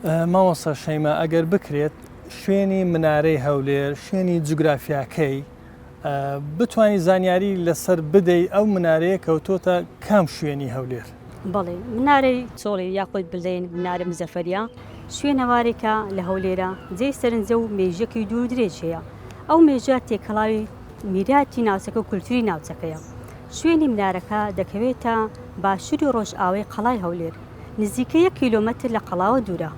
ماوەسە شەیما ئەگەر بکرێت شوێنی منارەی هەولێر شوێنی جوگرافیاکەی بتوانانی زانیاری لەسەر بدەیت ئەو منارەیە کەوتۆتە کام شوێنی هەولێر. بەڵێ منارەی چۆڵی یاخۆت بڵێن منارە مزەفەریە شوێنەوارێکە لە هەولێرە جێی سەرنجە و مێژەکی دوور درێژ هەیە. ئەو مێژە تێکەڵاوی میراتی ناوچەکە و کولتوری ناوچەکەیە. شوێنی منارەکە دەکەوێتە باشووری ڕۆژئاوای قەڵای هەولێر نزیکە 1 کیلۆمەتر لە قەڵاوە دوورە.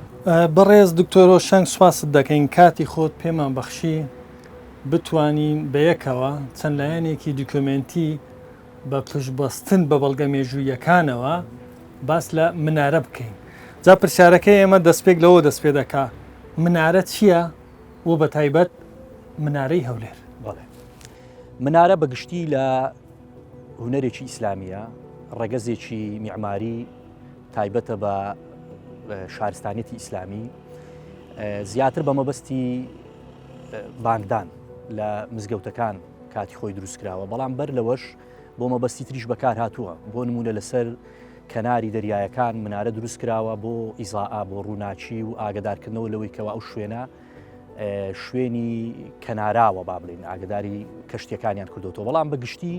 بەڕێز دکتۆرۆ شەنگ سوپاست دەکەین کاتی خۆت پێمان بەخشی بتوانین بەیەکەوە چەند لایەنێکی دیکۆمنتی بە پشتبەستن بە بەڵگە مێژوویەکانەوە باس لە منارە بکەین. جا پرسیارەکەی ئێمە دەستپێک لەوە دەست پێ دەکا منارە چییە و بە تایبەت منارەی هەولێر؟ بەڵێ منارە بەگشتی لە هونەرێکی ئیسلامیە ڕێگەزێکی میعماری تایبەتە بە شارستانێتی ئیسلامی زیاتر بە مەبەستی بانگدان لە مزگەوتەکان کاتی خۆی دروستکراوە بەڵام بەر لەوەش بۆ مەبەستی تریش بەکار هاتووە بۆ نمونە لەسەر کەناری دەریایەکان منارە دروستکراوە بۆ ئیزاء بۆ ڕووناچی و ئاگدارکردنەوە لەوەی کەوا ئەو شوێنە شوێنی کەناراوە با بڵێن ئاگداری کەشتیەکانیان کردوتەوە بەڵام بەگشتی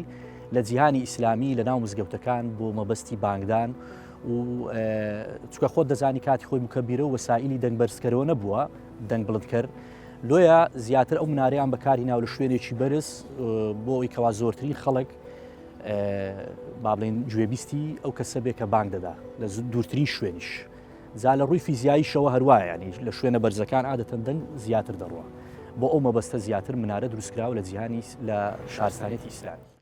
لە جیهانی ئیسلامی لە ناو مزگەوتەکان بۆ مەبەستی بانگدان و چکە خۆت دەزانی کاتی خۆی مکەبیرە و وەسائلی دەنگ بەرزکەرەوە نەبووە دەنگ بڵندکرد لۆیە زیاتر ئەو منارەیان بەکاری ناو لە شوێنێکی بەرز بۆ ئەوی کەوا زۆرترین خەڵک با بڵێن گوێبیستی ئەو کەسە بێ کە بانگ دەدا لە دوورترین شوێنیش زا لە ڕووی فیزیاییشەوە هەروایە ینی لە شوێنە بەرزەکان عادەتەن دەنگ زیاتر دەڕوە بۆ ئەو مەبەستە زیاتر منارە دروستکراوە لە جیهانی لە شارستانێتی ئیسلامی.